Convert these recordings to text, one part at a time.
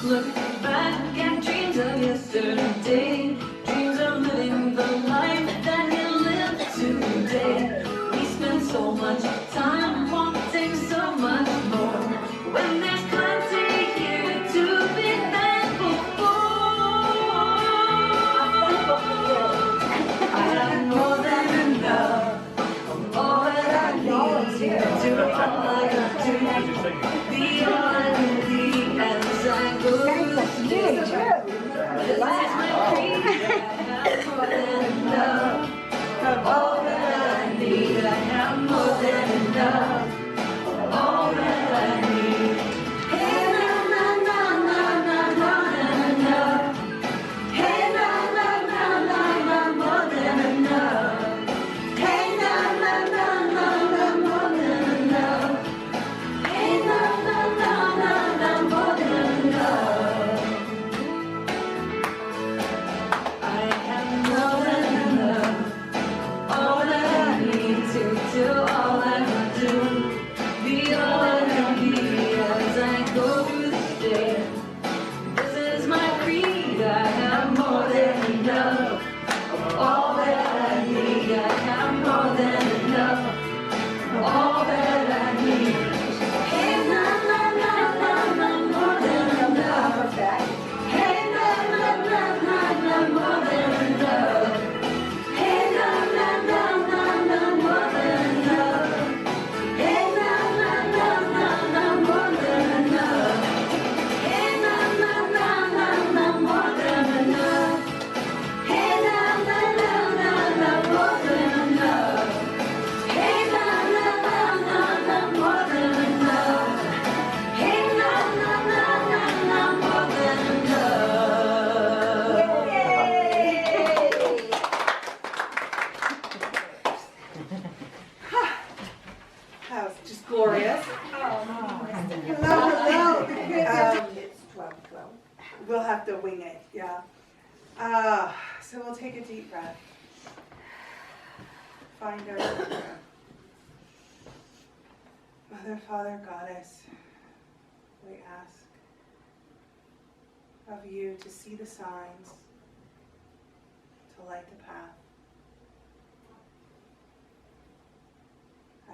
Look back at dreams of yesterday, dreams of living the life that you live today. We spend so much time wanting so much more, when there's plenty here to be thankful for. I have more than enough of all that I need to do all I can do, be all I can be as I go through the day. This is my creed, I have more than enough of all that I need. I have more than enough of all that I need. Hey, na na na na na, more than enough. Hey, na na na na na, more than enough. Hey, na na na na na, more than enough. Hey, na na na na na, more than enough. I have more than enough, all that I need to do all I can do, be all I can be as I go through this day. This is my creed, I have more than enough of all that I need. I have more than enough of all that I need. Hey, na na na na na, more than enough. Hey, na na na na na, more than enough. Hey, na na na na na, more than enough. Hey, na na na na na, more than enough. Hey, na na na na na, more than enough. Hey, na na na na na, more than enough. Hey, na na na na na, more than enough. Hey, na na na na na, more than enough. That was just glorious. Hello, hello. It's 12:12. We'll have to wing it, yeah. So we'll take a deep breath. Find our center. Mother, Father, Goddess, we ask of you to see the signs, to light the path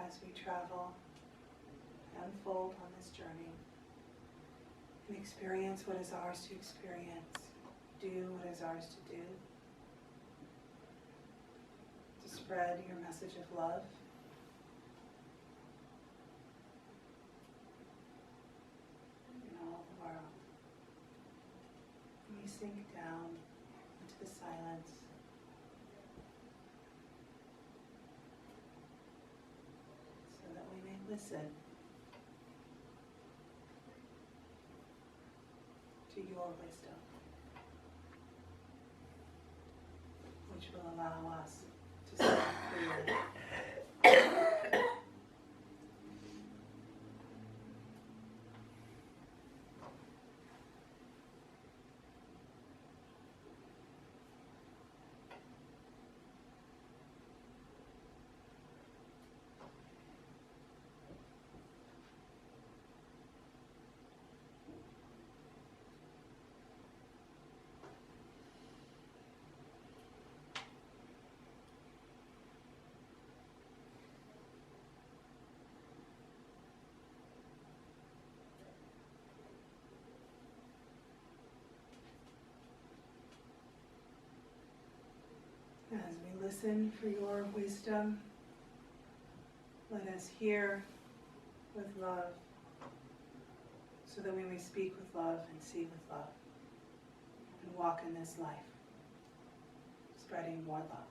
as we travel and unfold on this journey and experience what is ours to experience, do what is ours to do, to spread your message of love. In all the world. And we sink down into the silence. So that we may listen to your wisdom, which will allow us to speak clearly. As we listen for your wisdom, let us hear with love, so that we may speak with love and see with love, and walk in this life, spreading more love.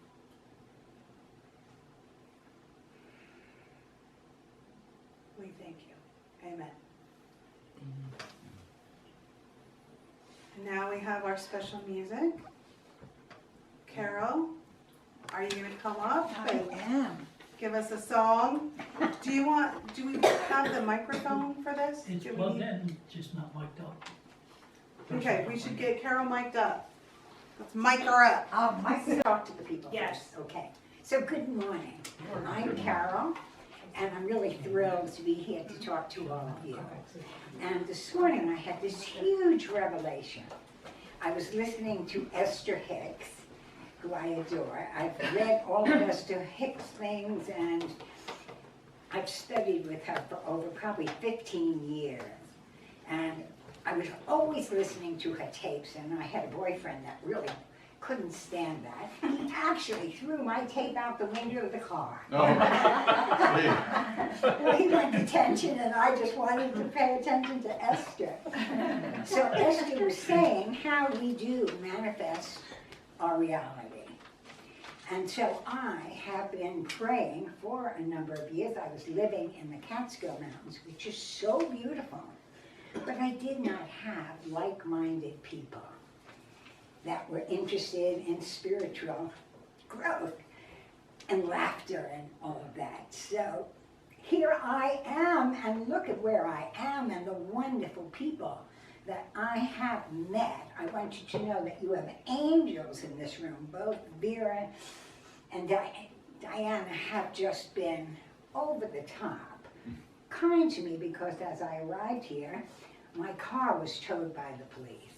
We thank you. Amen. And now we have our special music. Carole, are you going to come up and give us a song? Do we have the microphone for this? It's Do we plugged need- in, just not mic'd up. Okay, we should get Carole mic'd up. Let's mic her up. I can talk to the people Yes. first. Okay. So good morning. I'm Carole, and I'm really thrilled to be here to talk to all of you. And this morning I had this huge revelation. I was listening to Esther Hicks, who I adore. I've read all of Esther Hicks' things, and I've studied with her for over probably 15 years. And I was always listening to her tapes, and I had a boyfriend that really couldn't stand that. He actually threw my tape out the window of the car. Oh. Well, he wanted attention, and I just wanted to pay attention to Esther. So Esther was saying how we do manifest our reality. And so I have been praying for a number of years. I was living in the Catskill Mountains, which is so beautiful, but I did not have like-minded people that were interested in spiritual growth and laughter and all of that. So here I am, and look at where I am and the wonderful people that I have met. I want you to know that you have angels in this room. Both Vera and Diana have just been over the top, kind to me, because as I arrived here, my car was towed by the police.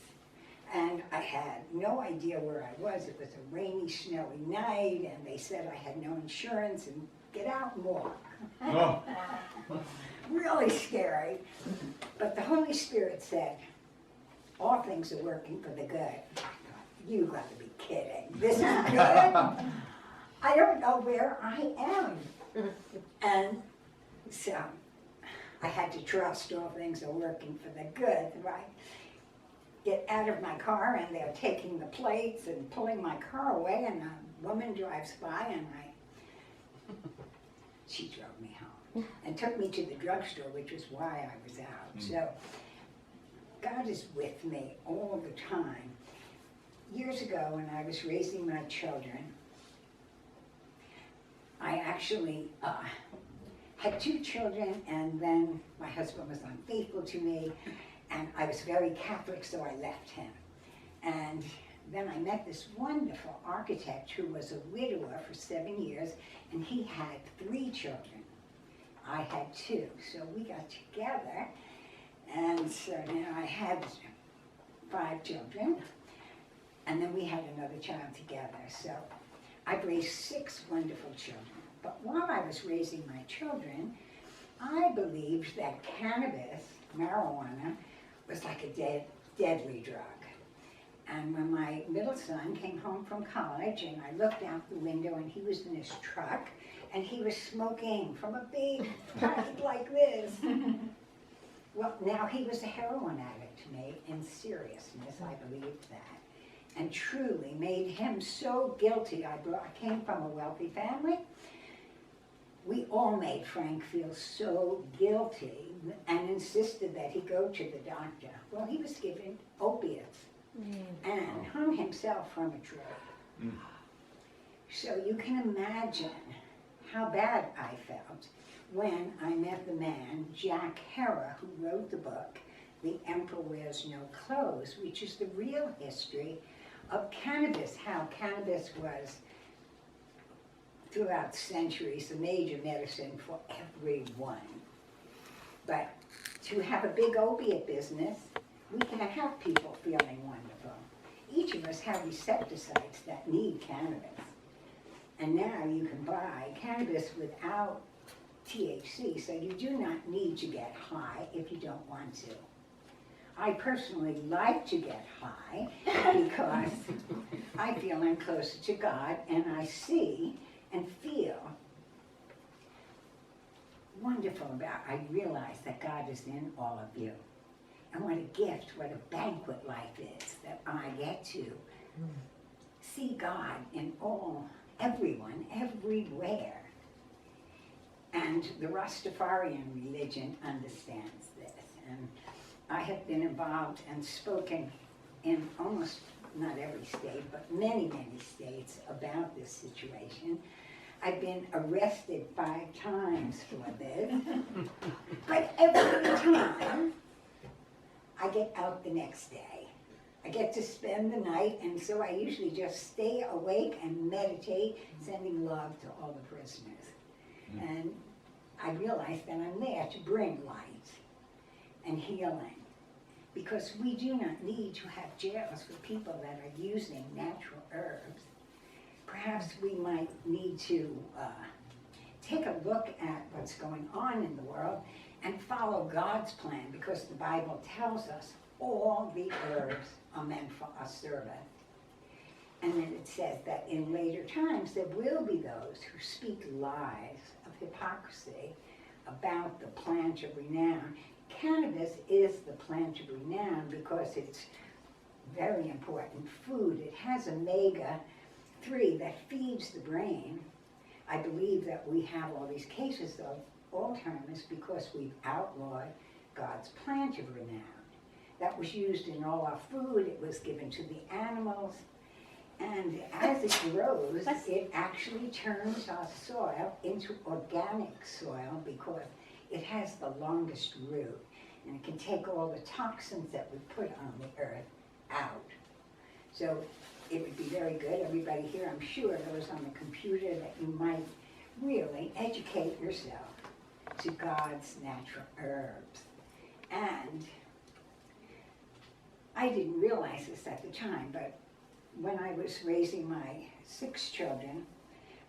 And I had no idea where I was. It was a rainy, snowy night, and they said I had no insurance and get out and walk. Oh. Really scary. But the Holy Spirit said, all things are working for the good. I thought, you gotta be kidding. This is good? I don't know where I am. And so I had to trust all things are working for the good, right? Get out of my car, and they're taking the plates and pulling my car away, and a woman drives by, and she drove me home and took me to the drugstore, which is why I was out. So God is with me all the time. Years ago, when I was raising my children, I actually had 2 children, and then my husband was unfaithful to me. And I was very Catholic, so I left him. And then I met this wonderful architect who was a widower for 7 years, and he had 3 children. I had 2, so we got together, and so now I had 5 children, and then we had another child together. So I've raised 6 wonderful children. But while I was raising my children, I believed that cannabis, marijuana, was like a deadly drug. And when my middle son came home from college, and I looked out the window, and he was in his truck, and he was smoking from a big pipe like this. Well, now he was a heroin addict to me. In seriousness, I believed that. And truly made him so guilty. I came from a wealthy family. We all made Frank feel so guilty and insisted that he go to the doctor. Well, he was given opiates and hung himself from a tree. So you can imagine how bad I felt when I met the man, Jack Hera, who wrote the book, The Emperor Wears No Clothes, which is the real history of cannabis, how cannabis was throughout centuries, a major medicine for everyone. But to have a big opiate business, we can't have people feeling wonderful. Each of us have receptor sites that need cannabis. And now you can buy cannabis without THC, so you do not need to get high if you don't want to. I personally like to get high because I feel I'm closer to God, and I see and feel wonderful about, I realize that God is in all of you. And what a gift, what a banquet life is, that I get to see God in everyone, everywhere. And the Rastafarian religion understands this. And I have been involved and spoken in almost, not every state, but many, many states about this situation. I've been arrested 5 times for this, but every time I get out the next day. I get to spend the night, and so I usually just stay awake and meditate, sending love to all the prisoners. And I I realized that I'm there to bring light and healing, because we do not need to have jails for people that are using natural herbs. Perhaps we might need to take a look at what's going on in the world and follow God's plan, because the Bible tells us all the herbs are meant for our service. And then it says that in later times there will be those who speak lies of hypocrisy about the plant of renown. Cannabis is the plant of renown because it's very important food. It has omega-3 that feeds the brain. I believe that we have all these cases of Alzheimer's because we've outlawed God's plant of renown. That was used in all our food. It was given to the animals. And as it grows, it actually turns our soil into organic soil because it has the longest root. And it can take all the toxins that we put on the earth out. So it would be very good. Everybody here, I'm sure, knows on the computer that you might really educate yourself to God's natural herbs. And I didn't realize this at the time, but when I was raising my 6 children,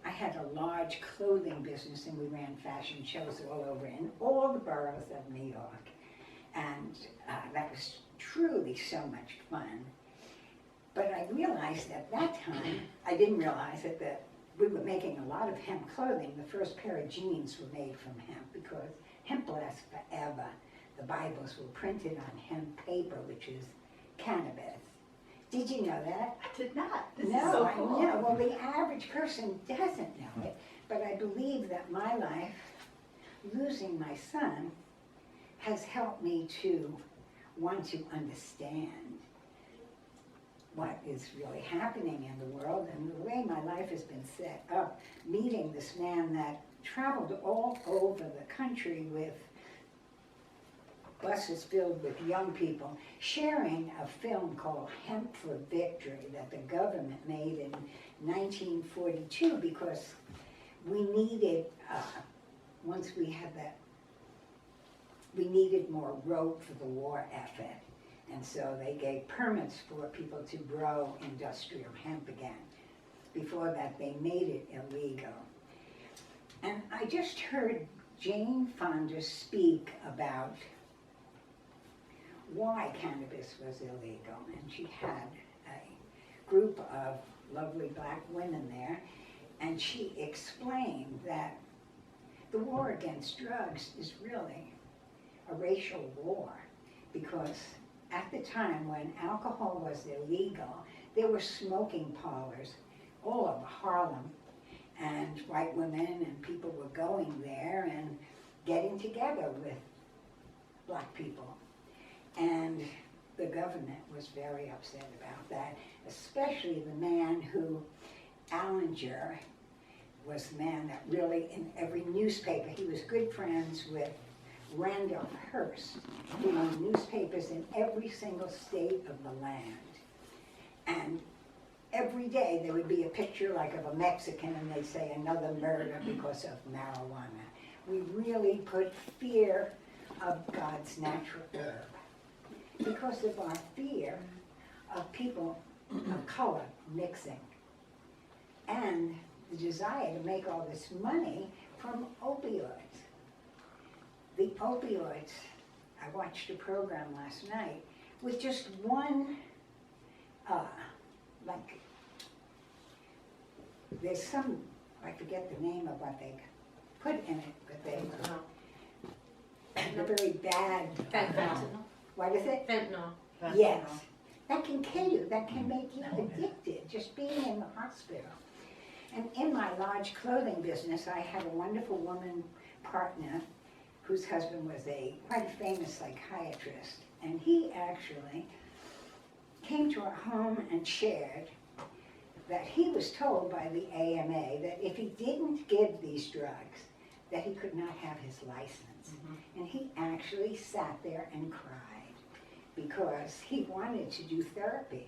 I had a large clothing business, and we ran fashion shows all over in all the boroughs of New York. And that was truly so much fun. But I realized at that time, I didn't realize it, that we were making a lot of hemp clothing. The first pair of jeans were made from hemp because hemp lasts forever. The Bibles were printed on hemp paper, which is cannabis. Did you know that? I did not. This No, is so cool. I know. Well, the average person doesn't know it, but I believe that my life, losing my son, has helped me to want to understand what is really happening in the world and the way my life has been set up, meeting this man that traveled all over the country with buses filled with young people, sharing a film called Hemp for Victory that the government made in 1942 because we needed, once we had that, we needed more rope for the war effort. And so they gave permits for people to grow industrial hemp again. Before that, they made it illegal. And I just heard Jane Fonda speak about why cannabis was illegal. And she had a group of lovely black women there, and she explained that the war against drugs is really a racial war, because at the time when alcohol was illegal, there were smoking parlors all over Harlem, and white women and people were going there and getting together with black people. And the government was very upset about that, especially the man who, Allinger, was the man that really, in every newspaper, he was good friends with Randolph Hearst, who owned newspapers in every single state of the land. And every day there would be a picture like of a Mexican, and they'd say another murder because of marijuana. We really put fear of God's natural herb because of our fear of people of color mixing and the desire to make all this money from opioids. The opioids, I watched a program last night with just one, there's some, I forget the name of what they put in it, but they're very bad. Fentanyl. What is it? Fentanyl. Yes. That can kill you, that can make you addicted, just being in the hospital. And in my large clothing business, I had a wonderful woman partner whose husband was a quite famous psychiatrist. And he actually came to our home and shared that he was told by the AMA that if he didn't give these drugs, that he could not have his license. And he actually sat there and cried because he wanted to do therapy.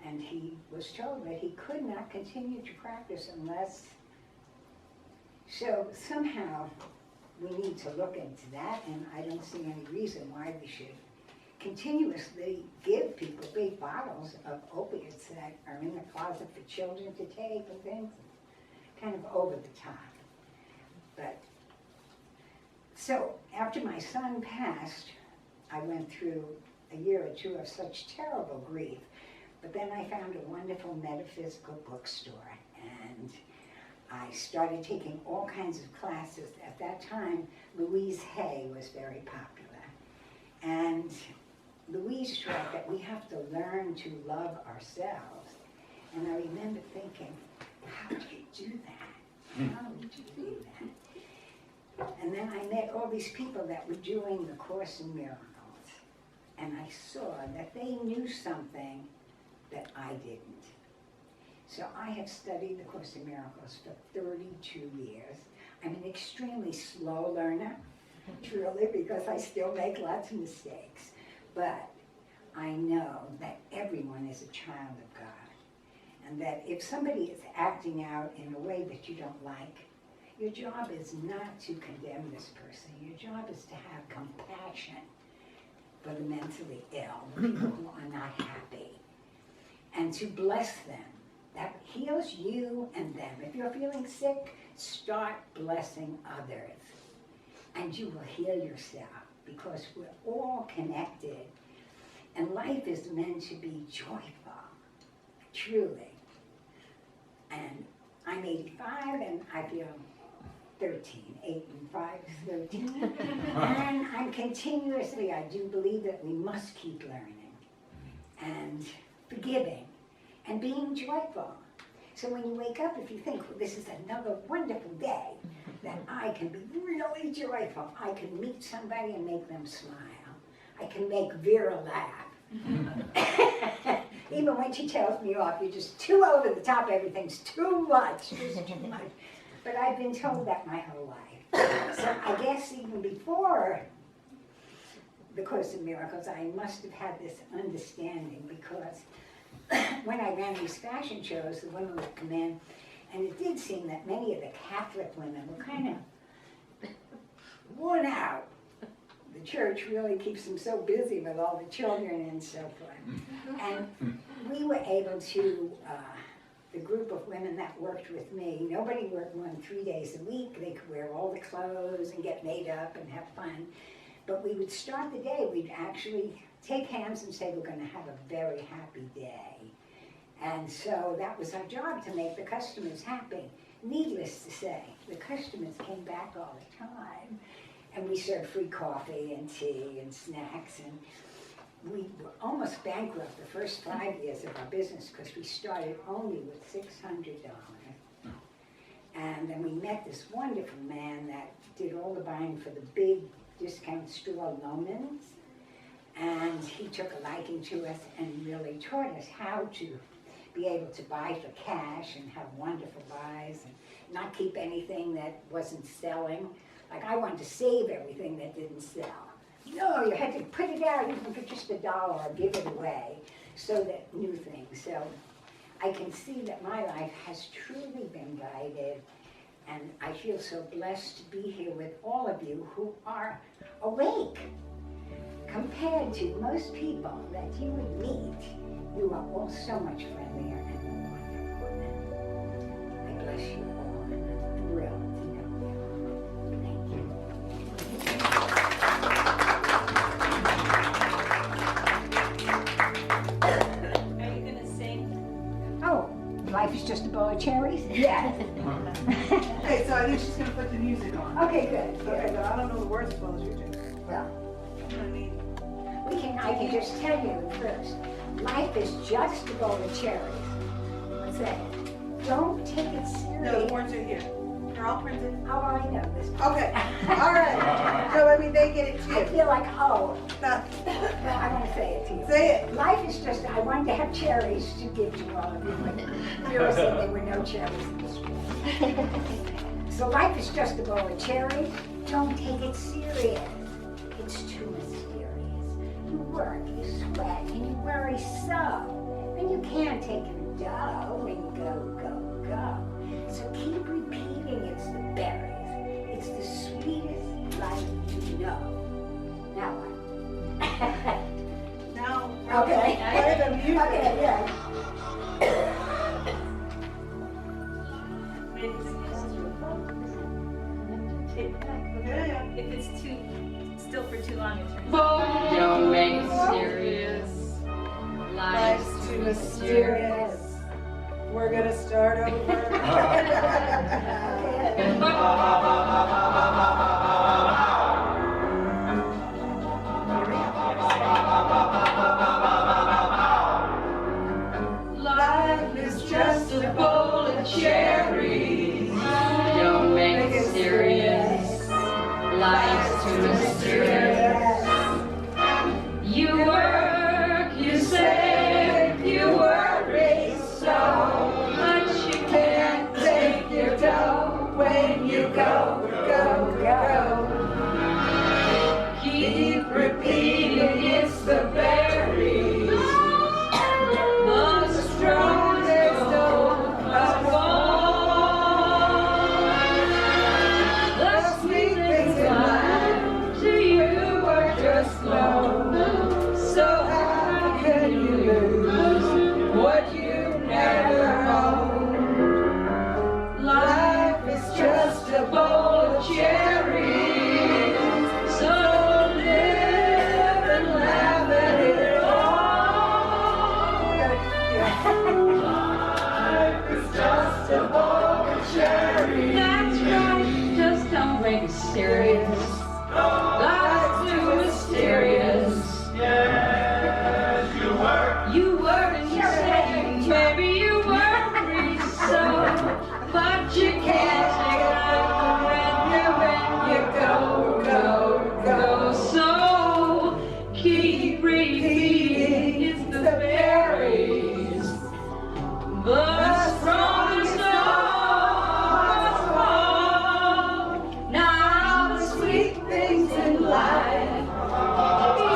And he was told that he could not continue to practice unless, so somehow we need to look into that, and I don't see any reason why we should continuously give people big bottles of opiates that are in the closet for children to take and things. Kind of over the top. But, so after my son passed, I went through a year or two of such terrible grief, but then I found a wonderful metaphysical bookstore, and I started taking all kinds of classes. At that time, Louise Hay was very popular, and Louise taught that we have to learn to love ourselves. And I remember thinking, how do you do that? How did you do that? And then I met all these people that were doing the Course in Miracles. And I saw that they knew something that I didn't. So I have studied the Course in Miracles for 32 years. I'm an extremely slow learner, truly, because I still make lots of mistakes. But I know that everyone is a child of God. And that if somebody is acting out in a way that you don't like, your job is not to condemn this person. Your job is to have compassion for the mentally ill, the people who are not happy, and to bless them. That heals you and them. If you're feeling sick, start blessing others, and you will heal yourself, because we're all connected, and life is meant to be joyful, truly. And I'm 85 and I feel 13, 8 and 5 is 13. And I'm continuously, I do believe that we must keep learning and forgiving and being joyful. So when you wake up, if you think, well, this is another wonderful day, that I can be really joyful. I can meet somebody and make them smile. I can make Vera laugh. Even when she tells me off, you're just too over the top, everything's too much, just too much. But I've been told that my whole life. So I guess even before the Course in Miracles, I must have had this understanding, because when I ran these fashion shows, the women would come in, and it did seem that many of the Catholic women were kind of worn out. The church really keeps them so busy with all the children and so forth. And we were able to, the group of women that worked with me, nobody worked more than 3 days a week. They could wear all the clothes and get made up and have fun. But we would start the day, we'd actually take hands and say, we're going to have a very happy day. And so that was our job, to make the customers happy. Needless to say, the customers came back all the time. And we served free coffee and tea and snacks. And we were almost bankrupt the first 5 years of our business, because we started only with $600. And then we met this wonderful man that did all the buying for the big discount store Lomans. And he took a liking to us and really taught us how to be able to buy for cash and have wonderful buys and not keep anything that wasn't selling. Like, I wanted to save everything that didn't sell. No, you had to put it out even for just $1 or give it away, so that new things. So I can see that my life has truly been guided, and I feel so blessed to be here with all of you who are awake. Compared to most people that you would meet, you are all so much friendlier and more wonderful. I bless you all, and I'm thrilled to know you. Thank you. Are you gonna sing? Oh, life is just a bowl of cherries? Yes. Okay, so I think she's gonna put the music on. Okay, good. Okay, but I don't know the words as well as you do. Well, I mean, I can just tell you first, life is just a bowl of cherries. What's that? Don't take it serious. no, the words are here. They're all printed. Oh, I know this. Okay, all right. So, I mean, they get it I too. feel like, oh, No. well, I want to say it to you. Say it. Life is just, I wanted to have cherries to give to all of you, but Vera said there were no cherries in this room. So life is just a bowl of cherries. Don't take it serious. It's too mysterious. You work, you sweat, and you worry so. And you can't take a dough when you go. So keep repeating, it's the berries. It's the sweetest You Okay, yeah. Yeah. If it's too still for too long, it turns. Don't make it serious. Life's too mysterious. We're gonna start over. Life is just a bowl of cherries. Don't make it serious. Life's too mysterious. You work, you save, you worry so much you can't take your dough when you go, go, go. Keep repeating it's the berries, the strongest of all. The sweet things in life to you are just low. So how can you lose what you never owned? Life is just a bowl of cherries. So live and laugh at it all. Life is just a bowl of cherries. That's right, just don't make it serious. Life's too mysterious. You work and you say, maybe you worry so, but you can't take life when you go, go, go. So keep repeating it's the berries, the strongest of all. Now the sweet things in life,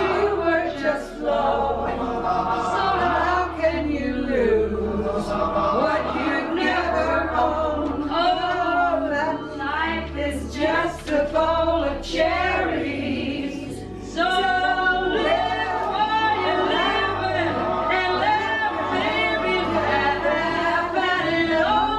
you were just low. So how can you lose what you've never owned? Oh, that life is just a bowl of cherries. So live while you're living and laugh, baby, laugh at it all.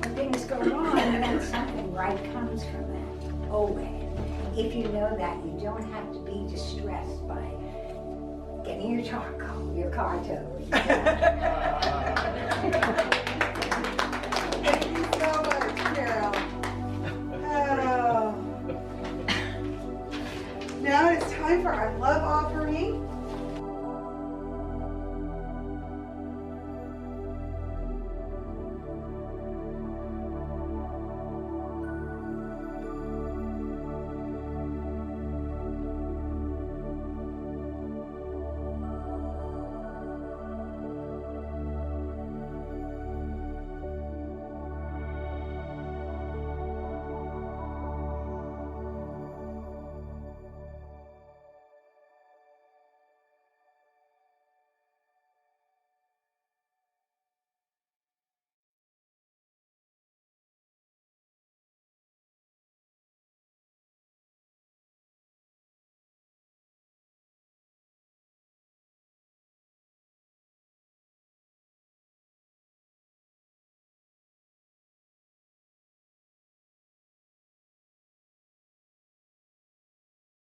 When things go wrong, then something right comes from that. Always. If you know that, you don't have to be distressed by getting your car towed. Thank you so much, Carol. Oh. Now it's time for our love offering.